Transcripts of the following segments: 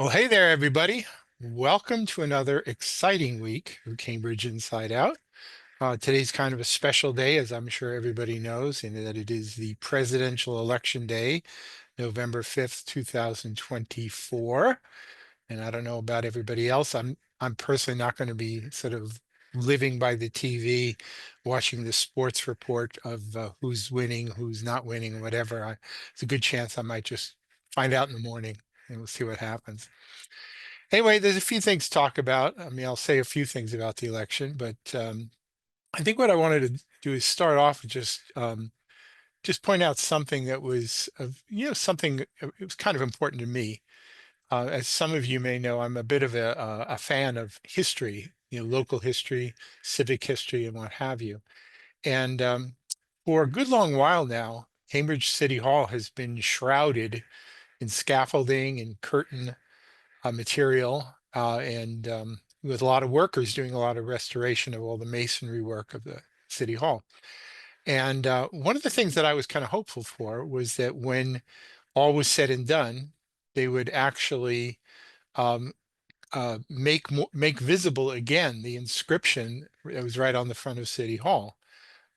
Well, hey there, everybody. Welcome to another exciting week of Cambridge Inside Out. Today's kind of a special day, as I'm sure everybody knows, in that it is the presidential election day, November 5th, 2024. And I don't know about everybody else. I'm personally not going to be sort of living by the TV, watching the sports report of who's winning, who's not winning, whatever. It's a good chance I might just find out in the morning and we'll see what happens. Anyway, there's a few things to talk about. I mean, I'll say a few things about the election, but I think what I wanted to do is start off with just point out something that was, something it was kind of important to me. As some of you may know, I'm a bit of a fan of history, local history, civic history, and what have you. And for a good long while now, Cambridge City Hall has been shrouded in scaffolding and curtain material, and with a lot of workers doing a lot of restoration of all the masonry work of the city hall. And one of the things that I was kind of hopeful for was that when all was said and done, they would actually um, make visible again the inscription that was right on the front of City Hall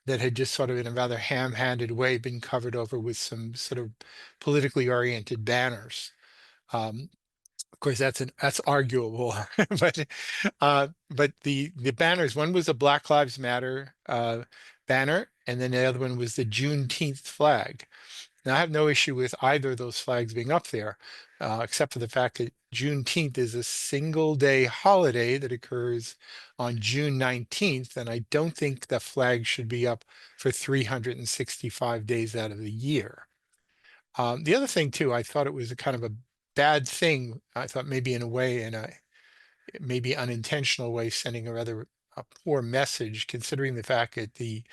that had just sort of in a rather ham-handed way been covered over with some sort of politically oriented banners. Of course, that's arguable, but the banners, one was a Black Lives Matter banner, and then the other one was the Juneteenth flag. Now, I have no issue with either of those flags being up there, except for the fact that Juneteenth is a single day holiday that occurs on June 19th, and I don't think the flag should be up for 365 days out of the year. The other thing too, I thought it was a kind of a bad thing. I thought maybe in a way, in a maybe unintentional way, sending a rather a poor message, considering the fact that the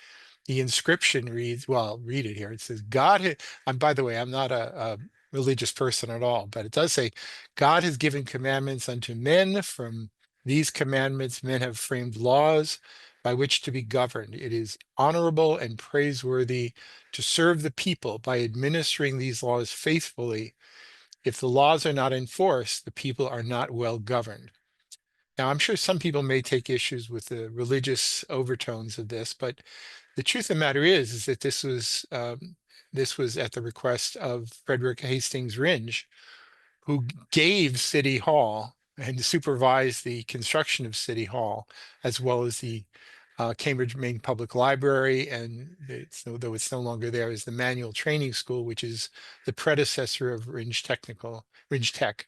inscription reads, well, I'll read it here. It says, and by the way, I'm not a religious person at all, but it does say, God has given commandments unto men. From these commandments, men have framed laws by which to be governed. It is honorable and praiseworthy to serve the people by administering these laws faithfully. If the laws are not enforced, the people are not well governed. Now, I'm sure some people may take issues with the religious overtones of this, but the truth of the matter is that this was at the request of Frederick Hastings Rindge, who gave City Hall and supervised the construction of City Hall, as well as the Cambridge Main Public Library, and though it's no longer there, is the Manual Training School, which is the predecessor of Rindge Tech.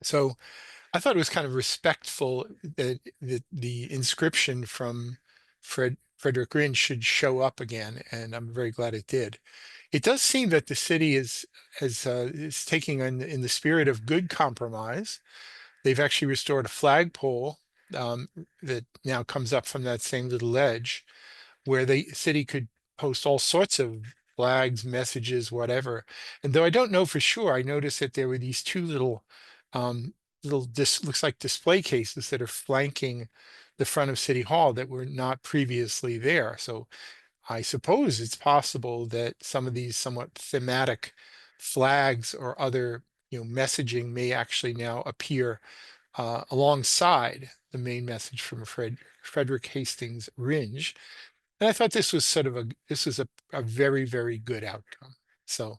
So I thought it was kind of respectful that the inscription from Frederick Rindge should show up again, and I'm very glad it did. It does seem that the city is taking in the spirit of good compromise. They've actually restored a flagpole that now comes up from that same little ledge, where the city could post all sorts of flags, messages, whatever. And though I don't know for sure, I noticed that there were these two um, looks like display cases that are flanking the front of City Hall that were not previously there. So I suppose it's possible that some of these somewhat thematic flags or other, messaging may actually now appear alongside the main message from Frederick Hastings Rindge. And I thought this was a very, very good outcome. So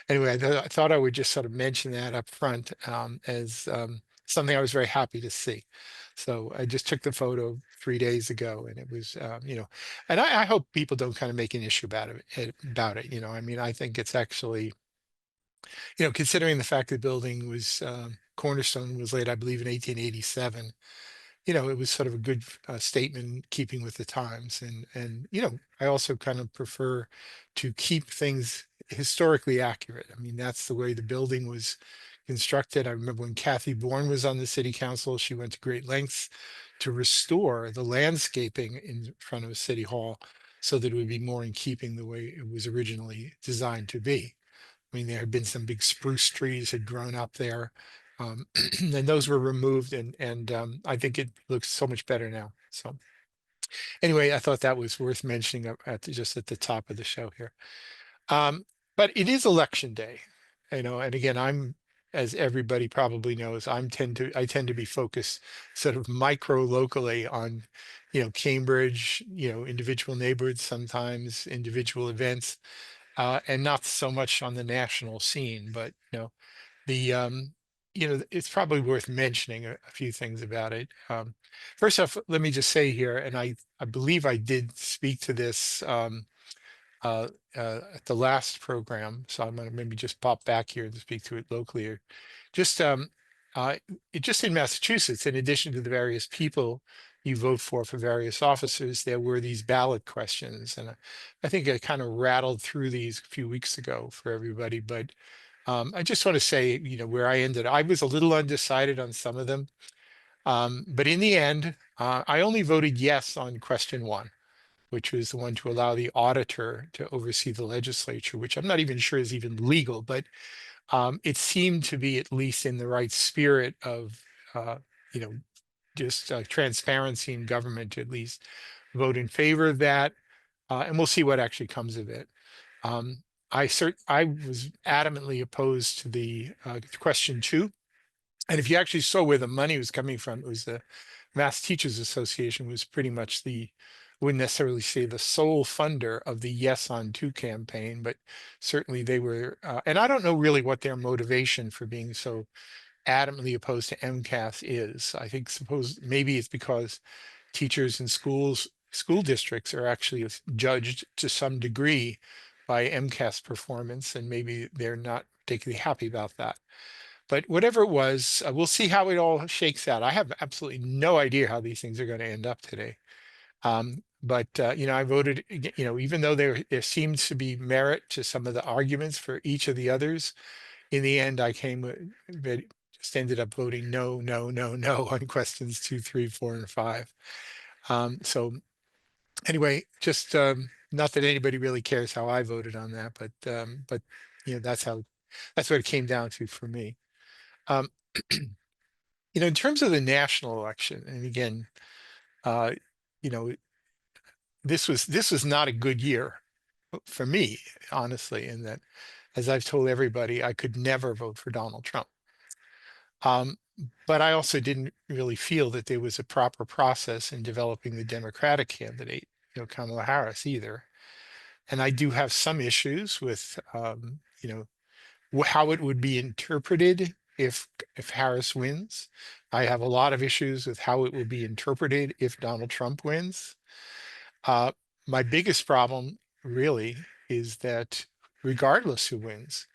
anyway, I thought I would just sort of mention that up front as something I was very happy to see. So I just took the photo 3 days ago, and it was, and I hope people don't kind of make an issue about it. I mean, I think it's actually, considering the fact that the building was cornerstone was laid, I believe, in 1887. It was sort of a good statement in keeping with the times. And I also kind of prefer to keep things historically accurate. I mean, that's the way the building was constructed. I remember when Kathy Bourne was on the city council, she went to great lengths to restore the landscaping in front of City Hall so that it would be more in keeping the way it was originally designed to be. I mean, there had been some big spruce trees had grown up there, and those were removed, and I think it looks so much better now. So anyway, I thought that was worth mentioning just at the top of the show here. Um, but it is election day, and again, as everybody probably knows, I tend to be focused sort of micro locally on, Cambridge, individual neighborhoods, sometimes individual events, and not so much on the national scene. But the it's probably worth mentioning a few things about it. First off, let me just say here, and I believe I did speak to this uh, at the last program, so I'm going to maybe just pop back here and speak to it locally. Or just uh, just in Massachusetts, in addition to the various people you vote for various officers, there were these ballot questions, and I think I kind of rattled through these a few weeks ago for everybody. But I just want to say, where I ended, I was a little undecided on some of them, but in the end, I only voted yes on question one, which was the one to allow the auditor to oversee the legislature, which I'm not even sure is even legal, but it seemed to be at least in the right spirit of, you know, just transparency in government to at least vote in favor of that. And we'll see what actually comes of it. Um, I was adamantly opposed to the question two. And if you actually saw where the money was coming from, it was the Mass Teachers Association was pretty much wouldn't necessarily say the sole funder of the Yes on Two campaign, but certainly they were, and I don't know really what their motivation for being so adamantly opposed to MCAS is. I think suppose maybe it's because teachers in school districts are actually judged to some degree by MCAS performance, and maybe they're not particularly happy about that. But whatever it was, we'll see how it all shakes out. I have absolutely no idea how these things are going to end up today. But I voted, even though there seems to be merit to some of the arguments for each of the others, in the end, just ended up voting no, no, no, no on questions 2, 3, 4, and 5. So anyway, just not that anybody really cares how I voted on that, but that's what it came down to for me. Um, in terms of the national election, and again, uh, you know, this was not a good year for me, honestly, in that, as I've told everybody, I could never vote for Donald Trump. Um, but I also didn't really feel that there was a proper process in developing the Democratic candidate, Kamala Harris, either. And I do have some issues with, how it would be interpreted if Harris wins. I have a lot of issues with how it will be interpreted if Donald Trump wins. Uh, my biggest problem really is that regardless who wins,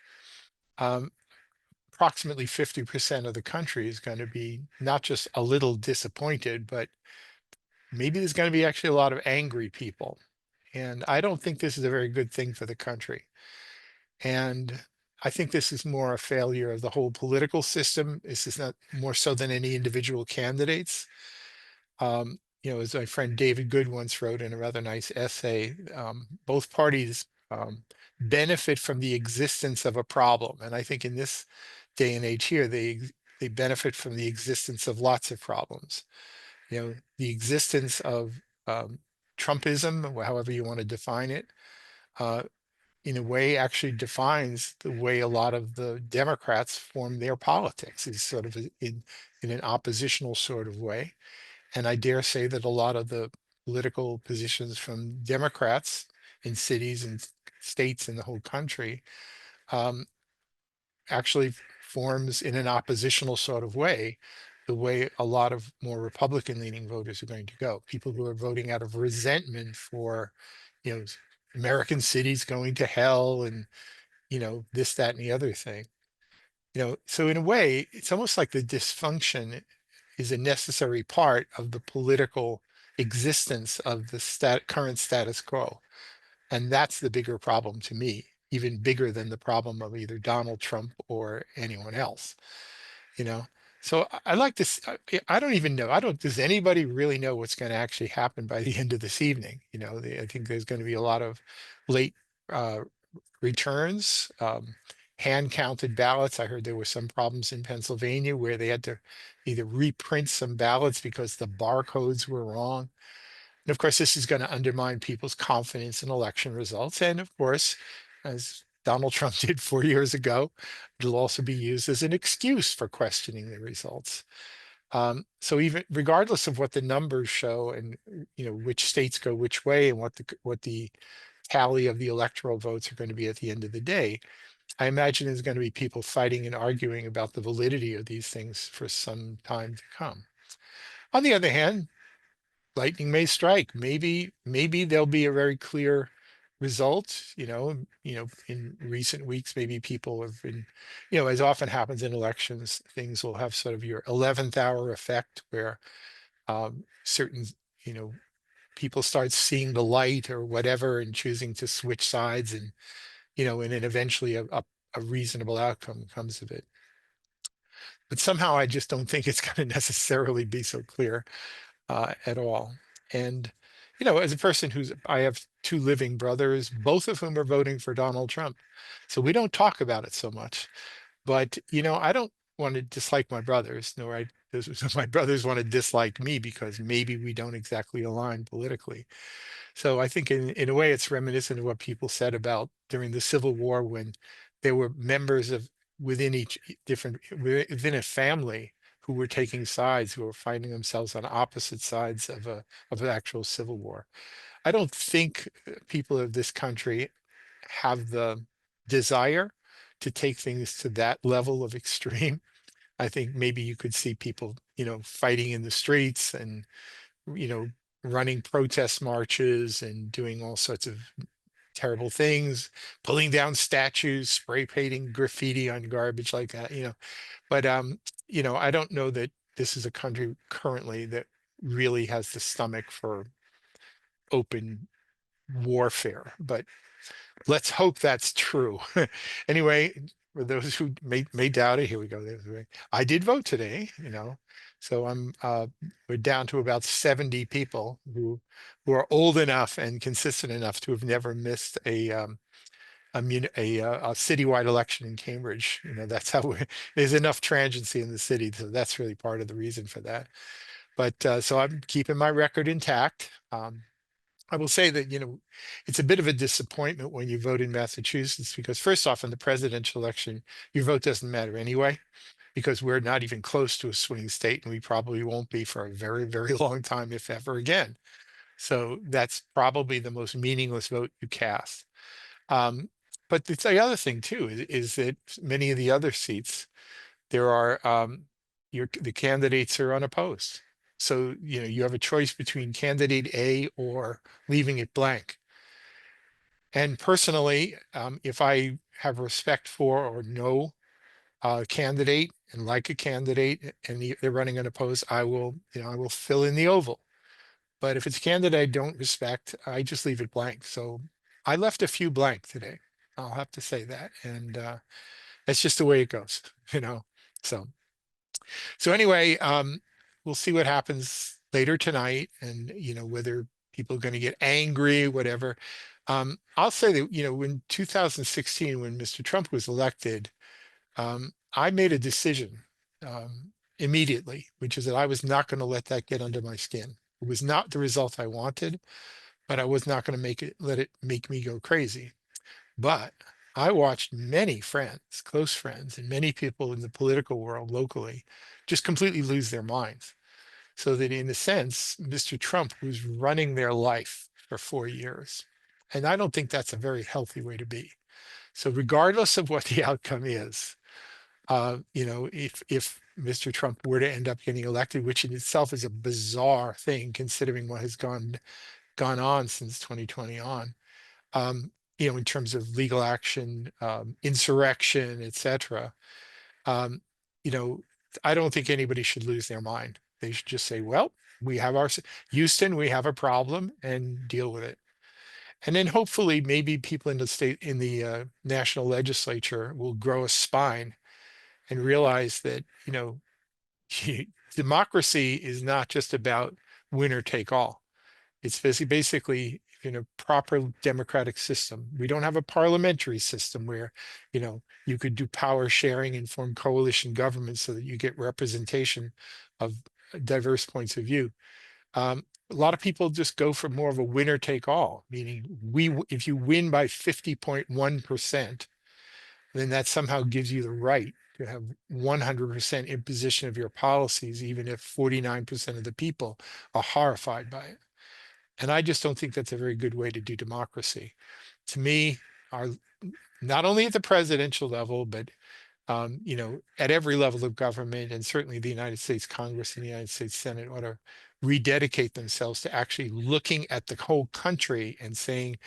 um, approximately 50% of the country is going to be not just a little disappointed, but maybe there's going to be actually a lot of angry people. And I don't think this is a very good thing for the country. And I think this is more a failure of the whole political system. This is not more so than any individual candidates. As my friend David Good once wrote in a rather nice essay, both parties benefit from the existence of a problem. And I think in this day and age here, they benefit from the existence of lots of problems. The existence of Trumpism, or however you want to define it, uh, in a way actually defines the way a lot of the Democrats form their politics, is sort of in an oppositional sort of way. And I dare say that a lot of the political positions from Democrats in cities and states in the whole country um, actually forms in an oppositional sort of way the way a lot of more Republican leaning voters are going to go. People who are voting out of resentment for, you know, American cities going to hell and, this, that, and the other thing. So in a way, it's almost like the dysfunction is a necessary part of the political existence of the current status quo. And that's the bigger problem to me, even bigger than the problem of either Donald Trump or anyone else, you know? So I like this. I don't even know. Does anybody really know what's going to actually happen by the end of this evening? I think there's going to be a lot of late uh, returns, hand counted ballots. I heard there were some problems in Pennsylvania where they had to either reprint some ballots because the barcodes were wrong. And of course, this is going to undermine people's confidence in election results. And of course, as Donald Trump did 4 years ago. It'll also be used as an excuse for questioning the results. So even regardless of what the numbers show and which states go which way and what the tally of the electoral votes are going to be at the end of the day, I imagine there's going to be people fighting and arguing about the validity of these things for some time to come. On the other hand, lightning may strike. Maybe there'll be a very clear result. In recent weeks, maybe people have been, as often happens in elections, things will have sort of your 11th hour effect where certain, you know, people start seeing the light or whatever and choosing to switch sides and then eventually a reasonable outcome comes of it. But somehow I just don't think it's going to necessarily be so clear at all. And, as a person I have two living brothers, both of whom are voting for Donald Trump. So we don't talk about it so much. But, I don't want to dislike my brothers, nor my brothers want to dislike me because maybe we don't exactly align politically. So I think in a way it's reminiscent of what people said about during the Civil War when there were members of within each different within a family who were taking sides, who were finding themselves on opposite sides of an actual civil war. I don't think people of this country have the desire to take things to that level of extreme. I think maybe you could see people, fighting in the streets and you know, running protest marches and doing all sorts of terrible things, pulling down statues, spray painting graffiti on garbage like that. But I don't know that this is a country currently that really has the stomach for open warfare. But let's hope that's true. Anyway, for those who may doubt it, here we go. I did vote today, so we're down to about 70 people who are old enough and consistent enough to have never missed a citywide election in Cambridge. That's how there's enough transiency in the city, so that's really part of the reason for that. But so I'm keeping my record intact. I will say that, it's a bit of a disappointment when you vote in Massachusetts because first off, in the presidential election, your vote doesn't matter anyway, because we're not even close to a swing state and we probably won't be for a very, very long time, if ever again. So that's probably the most meaningless vote you cast. But the other thing too is that many of the other seats, there are the candidates are unopposed. So, you have a choice between candidate A or leaving it blank. And personally, if I have respect for or know a candidate and like a candidate and they're running unopposed, I will fill in the oval. But if it's a candidate I don't respect, I just leave it blank. So I left a few blank today. I'll have to say that. And that's just the way it goes, you know. So anyway, we'll see what happens later tonight and whether people are going to get angry, whatever. I'll say that, in 2016, when Mr. Trump was elected, I made a decision immediately, which is that I was not going to let that get under my skin. It was not the result I wanted, but I was not going to let it make me go crazy. But I watched many friends, close friends, and many people in the political world locally just completely lose their minds. So that in a sense, Mr. Trump was running their life for 4 years. And I don't think that's a very healthy way to be. So regardless of what the outcome is, if Mr. Trump were to end up getting elected, which in itself is a bizarre thing considering what has gone on since 2020 on, in terms of legal action, insurrection, etc. Um, you know, I don't think anybody should lose their mind. They should just say, well, we have Houston, we have a problem and deal with it. And then hopefully maybe people in the national legislature will grow a spine and realize that, democracy is not just about winner take all. It's basically in a proper democratic system. We don't have a parliamentary system where, you could do power sharing and form coalition governments so that you get representation of diverse points of view. A lot of people just go for more of a winner take all, meaning if you win by 50.1%, then that somehow gives you the right to have 100% imposition of your policies, even if 49% of the people are horrified by it. And I just don't think that's a very good way to do democracy. To me, our not only at the presidential level, but at every level of government, and certainly the United States Congress and the United States Senate ought to rededicate themselves to actually looking at the whole country and saying,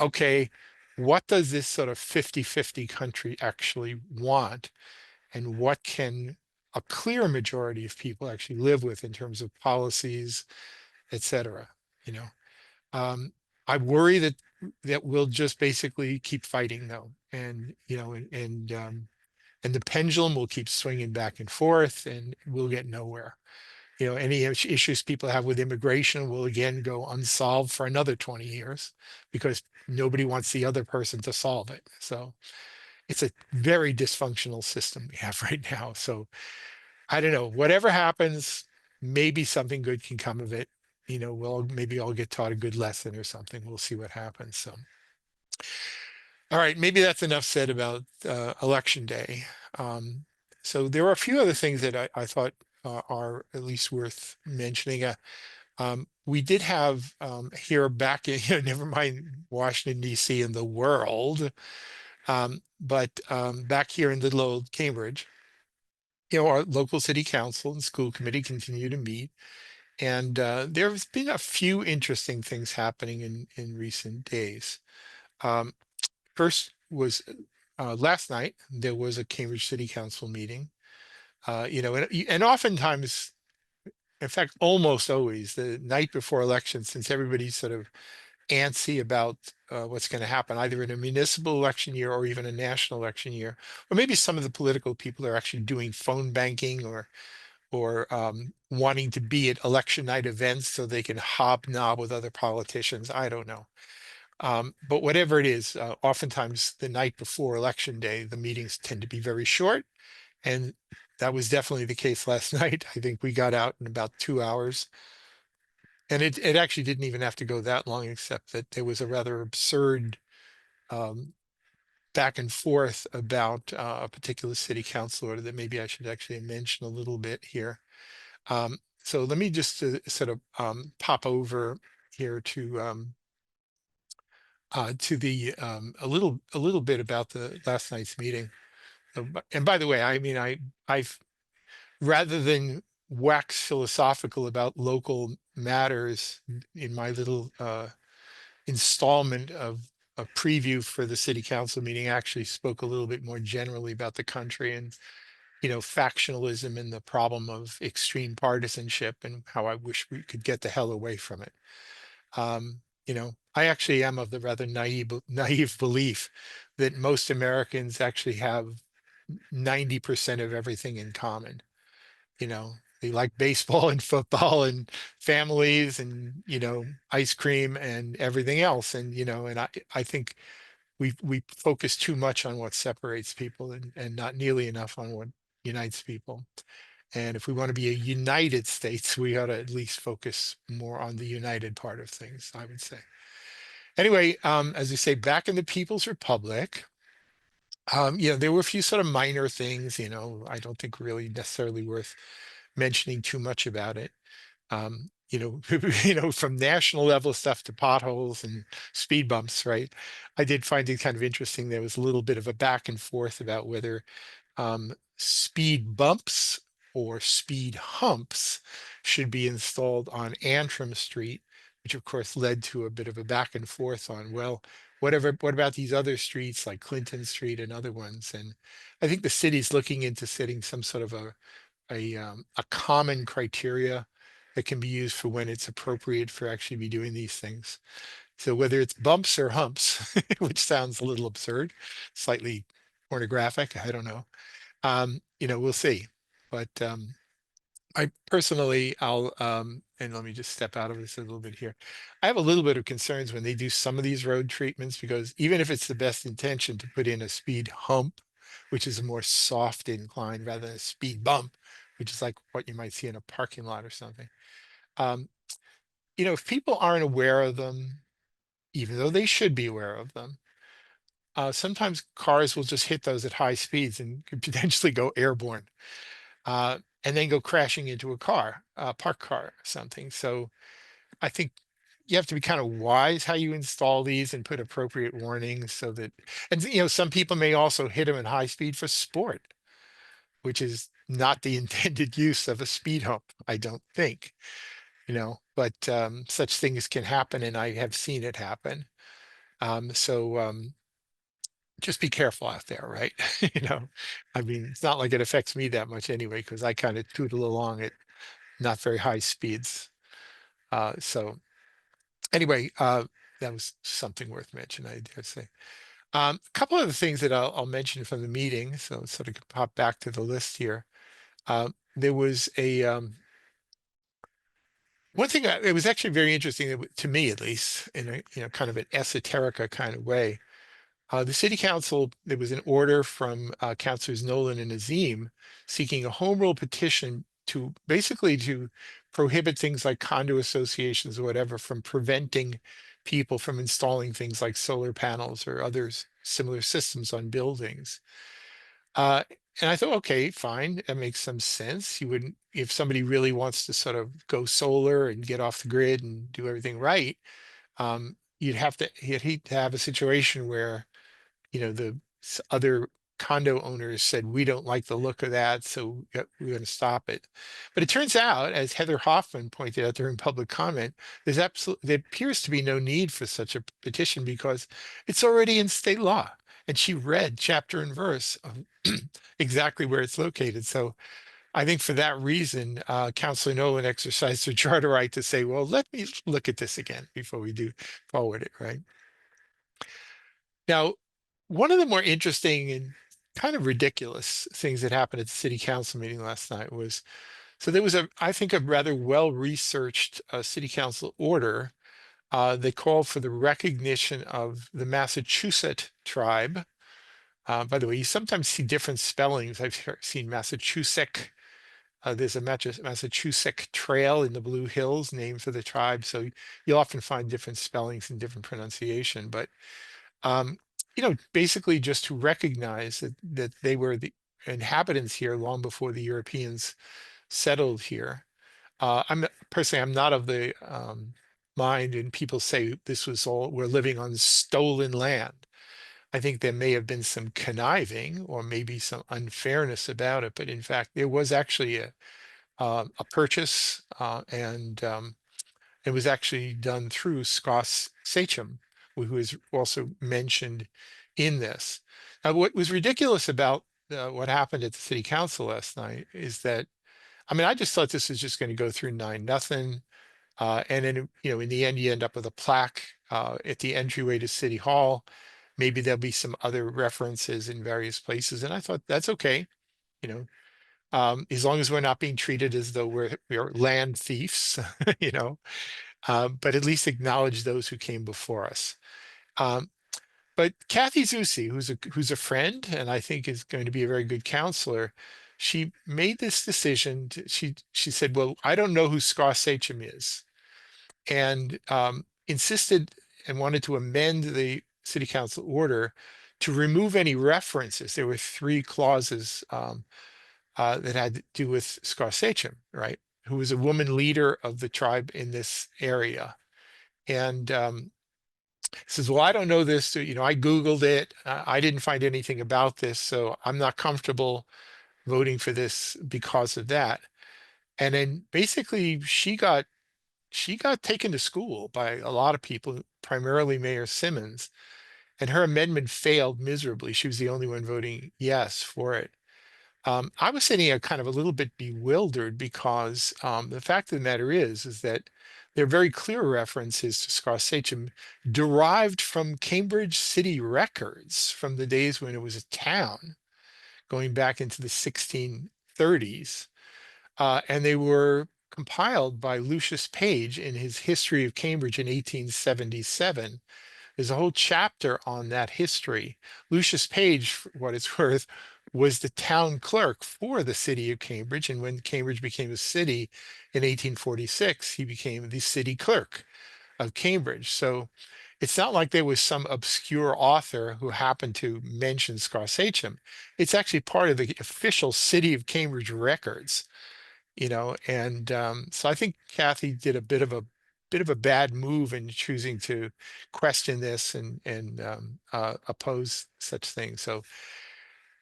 okay, what does this sort of 50-50 country actually want? And what can a clear majority of people actually live with in terms of policies, et cetera? You know, um, I worry that we'll just basically keep fighting though, and the pendulum will keep swinging back and forth, and we'll get nowhere. Any issues people have with immigration will again go unsolved for another 20 years because nobody wants the other person to solve it. So it's a very dysfunctional system we have right now. So I don't know, whatever happens, maybe something good can come of it. Maybe I'll get taught a good lesson or something. We'll see what happens. So, all right, maybe that's enough said about election day. So there are a few other things that I thought are at least worth mentioning. We did have here back in, never mind Washington, D.C. and the world, but back here in little old Cambridge, our local city council and school committee continue to meet. And there's been a few interesting things happening in recent days. Um, First was last night, there was a Cambridge City Council meeting. And oftentimes, in fact, almost always the night before election, since everybody's sort of antsy about what's going to happen, either in a municipal election year or even a national election year, or maybe some of the political people are actually doing phone banking or wanting to be at election night events so they can hobnob with other politicians. I don't know. But whatever it is, oftentimes the night before election day, the meetings tend to be very short. And that was definitely the case last night. I think we got out in about 2 hours. And it actually didn't even have to go that long, except that there was a rather absurd um, back and forth about a particular city council order that maybe I should actually mention a little bit here. So let me just sort of pop over here to the a little bit about the last night's meeting. And by the way, I mean I've rather than wax philosophical about local matters in my little installment of a preview for the city council meeting, I actually spoke a little bit more generally about the country and factionalism and the problem of extreme partisanship and how I wish we could get the hell away from it. I actually am of the rather naive belief that most Americans actually have 90% of everything in common. They like baseball and football and families and ice cream and everything else. And I think we focus too much on what separates people and not nearly enough on what unites people. And if we want to be a united states, we ought to at least focus more on the united part of things, I would say. Anyway, as we say, back in the People's Republic, there were a few sort of minor things, I don't think really necessarily worth mentioning too much about it. From national level stuff to potholes and speed bumps, right? I did find it kind of interesting. There was a little bit of a back and forth about whether speed bumps or speed humps should be installed on Antrim Street, which of course led to a bit of a back and forth on, well, what about these other streets like Clinton Street and other ones? And I think the city's looking into setting some sort of a common criteria that can be used for when it's appropriate for actually be doing these things. So whether it's bumps or humps, which sounds a little absurd, slightly pornographic, I don't know. We'll see. But I personally, and let me just step out of this a little bit here. I have a little bit of concerns when they do some of these road treatments, because even if it's the best intention to put in a speed hump, which is a more soft incline rather than a speed bump, which is like what you might see in a parking lot or something. Um, if people aren't aware of them, even though they should be aware of them, sometimes cars will just hit those at high speeds and could potentially go airborne, and then go crashing into a parked car or something. So I think you have to be kind of wise how you install these and put appropriate warnings so that, and some people may also hit them at high speed for sport, which is not the intended use of a speed hump, I don't think, but such things can happen and I have seen it happen. So just be careful out there, right? You know, I mean, it's not like it affects me that much anyway, because I kind of tootle along at not very high speeds. So anyway, that was something worth mentioning, I dare say. A couple of the things that I'll mention from the meeting, so sort of pop back to the list here. There was one thing, it was actually very interesting to me, at least, in a kind of an esoterica kind of way. The city council, there was an order from councilors Nolan and Azim seeking a home rule petition to basically to prohibit things like condo associations or whatever from preventing people from installing things like solar panels or other similar systems on buildings. Uh, and I thought, okay, fine, that makes some sense. You wouldn't, if somebody really wants to sort of go solar and get off the grid and do everything right, you'd hate to have a situation where the other condo owners said, we don't like the look of that, so we're going to stop it. But it turns out, as Heather Hoffman pointed out during public comment, there appears to be no need for such a petition because it's already in state law. And she read chapter and verse of exactly where it's located. So I think for that reason, Councilor Nolan exercised her charter right to say, well, let me look at this again before we do forward it, right? Now, one of the more interesting and kind of ridiculous things that happened at the city council meeting last night was, so there was I think, a rather well-researched city council order that called for the recognition of the Massachusetts tribe. By the way, you sometimes see different spellings. I've seen Massachusetts. There's a Massachusetts trail in the Blue Hills named for the tribe. So you'll often find different spellings and different pronunciation. But um, basically just to recognize that they were the inhabitants here long before the Europeans settled here. I'm not of the mind, and people say this was all, we're living on stolen land. I think there may have been some conniving or maybe some unfairness about it, but in fact, there was actually a purchase, and it was actually done through Sqa Sachem, who is also mentioned in this. Now, what was ridiculous about what happened at the city council last night is that, I mean, I just thought this was just going to go through 9-0. And then, in the end, you end up with a plaque at the entryway to City Hall. Maybe there'll be some other references in various places. And I thought that's okay, you know, as long as we're not being treated as though we're land thieves, you know, but at least acknowledge those who came before us. Um, but Kathy Zusi, who's a friend and I think is going to be a very good counselor, she made this decision. She said, "Well, I don't know who Sqa Sachem is," and insisted and wanted to amend the city council order to remove any references. There were three clauses that had to do with Sqa Sachem, right? Who was a woman leader of the tribe in this area. And says, well, I don't know this. So, I Googled it. I didn't find anything about this. So I'm not comfortable voting for this because of that. And then basically she got taken to school by a lot of people, primarily Mayor Simmons, and her amendment failed miserably. She was the only one voting yes for it. I was sitting here kind of a little bit bewildered because the fact of the matter is that there are very clear references to Sqa Sachem derived from Cambridge city records from the days when it was a town, going back into the 1630s. And they were compiled by Lucius Page in his History of Cambridge in 1877. There's a whole chapter on that history. Lucius Page, for what it's worth, was the town clerk for the city of Cambridge. And when Cambridge became a city in 1846, he became the city clerk of Cambridge. So it's not like there was some obscure author who happened to mention Sqa Sachem. It's actually part of the official city of Cambridge records, and so I think Kathy did a bit of a bad move in choosing to question this and oppose such things. So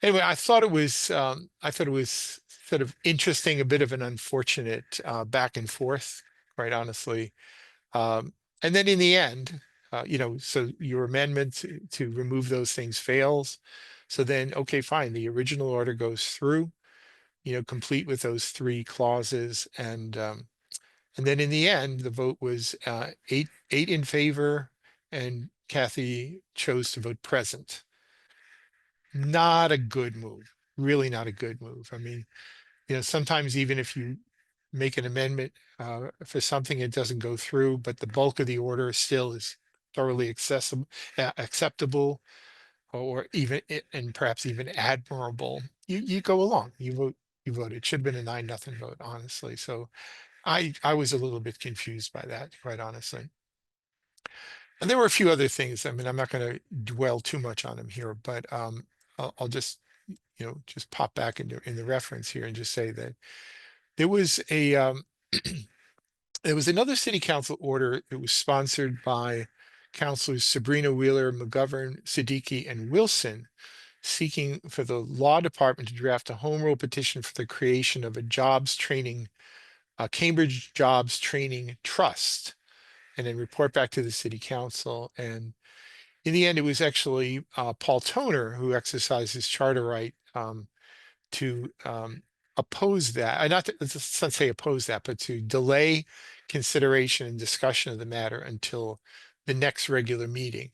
anyway, I thought it was sort of interesting, a bit of an unfortunate back and forth, quite honestly. Um, and then in the end, so your amendment to remove those things fails. So then, okay, fine, the original order goes through, complete with those three clauses, and then in the end, the vote was eight in favor, and Kathy chose to vote present. Not a good move, really not a good move. I mean, sometimes even if you make an amendment for something, it doesn't go through, but the bulk of the order still is thoroughly accessible, acceptable, or even and perhaps even admirable. You go along, you vote. It should have been a 9-0 vote, honestly. So I was a little bit confused by that, quite honestly. And there were a few other things. I mean, I'm not going to dwell too much on them here, but I'll just just pop back in the reference here and just say that there was a there was another city council order that was sponsored by councilors Sabrina Wheeler, McGovern, Siddiqui, and Wilson, seeking for the law department to draft a home rule petition for the creation of a Cambridge Jobs Training Trust, and then report back to the city council. And in the end, it was actually Paul Toner who exercised his charter right to oppose that. Not to, let's not say oppose that, but to delay consideration and discussion of the matter until the next regular meeting.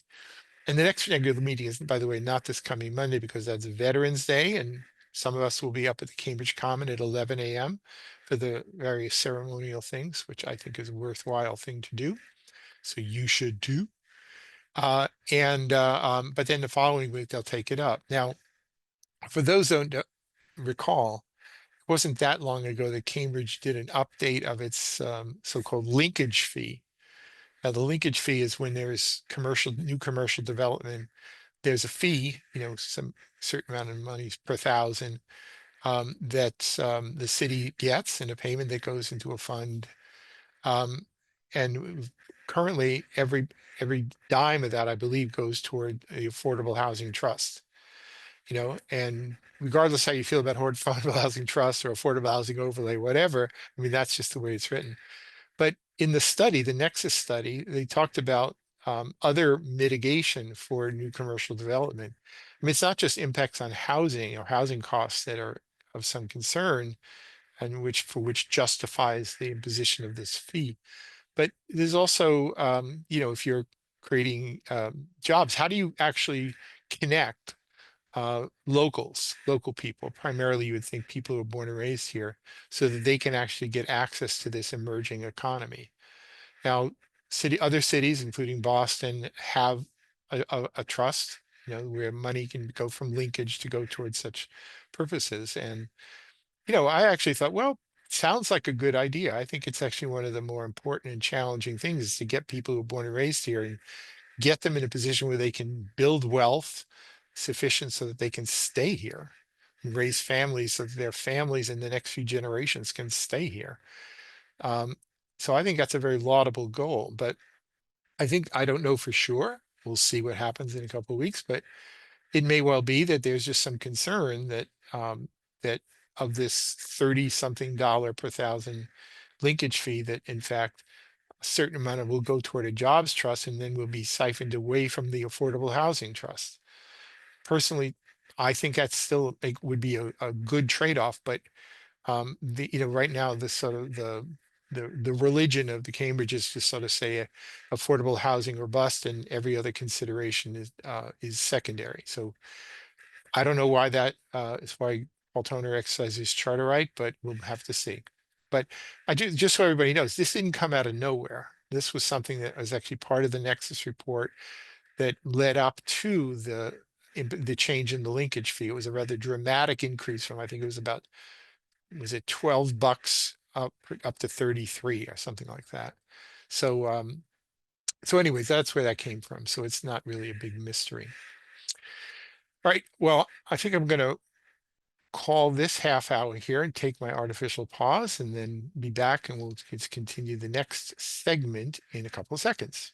And the next regular meeting is, by the way, not this coming Monday, because that's Veterans Day, and some of us will be up at the Cambridge Common at 11 a.m. for the various ceremonial things, which I think is a worthwhile thing to do. So you should too. But then the following week they'll take it up. Now, for those who don't recall, it wasn't that long ago that Cambridge did an update of its so-called linkage fee. Now, the linkage fee is when there's new commercial development. There's a fee, some certain amount of money per thousand that the city gets, and a payment that goes into a fund. Um, and currently, every dime of that, I believe, goes toward the Affordable Housing Trust. And regardless how you feel about affordable housing trust or affordable housing overlay, whatever, I mean, that's just the way it's written. But in the study, the Nexus study, they talked about other mitigation for new commercial development. I mean, it's not just impacts on housing or housing costs that are of some concern, and which justifies the imposition of this fee. But there's also, if you're creating jobs, how do you actually connect local people? Primarily, you would think people who are born and raised here, so that they can actually get access to this emerging economy. Now, other cities, including Boston, have a trust, where money can go from linkage to go towards such purposes. And, I actually thought, well, sounds like a good idea. I think it's actually one of the more important and challenging things, is to get people who are born and raised here and get them in a position where they can build wealth sufficient so that they can stay here and raise families, so that their families in the next few generations can stay here. Um, so I think that's a very laudable goal, but I don't know for sure. We'll see what happens in a couple of weeks, but it may well be that there's just some concern that of this 30 something dollar per thousand linkage fee, that in fact a certain amount of will go toward a jobs trust and then will be siphoned away from the affordable housing trust. Personally, I think that's still would be a good trade-off, but right now the sort of the religion of the Cambridge is to sort of say affordable housing or bust, and every other consideration is secondary. So I don't know why that is why Paul Toner exercises charter right, but we'll have to see. But just so everybody knows, this didn't come out of nowhere. This was something that was actually part of the Nexus report that led up to the the change in the linkage fee. It was a rather dramatic increase from, I think it was about, was it $12 up to 33 or something like that. So so anyways, that's where that came from. So it's not really a big mystery. All right, well, I think I'm going to call this half hour here and take my artificial pause and then be back, and we'll continue the next segment in a couple of seconds.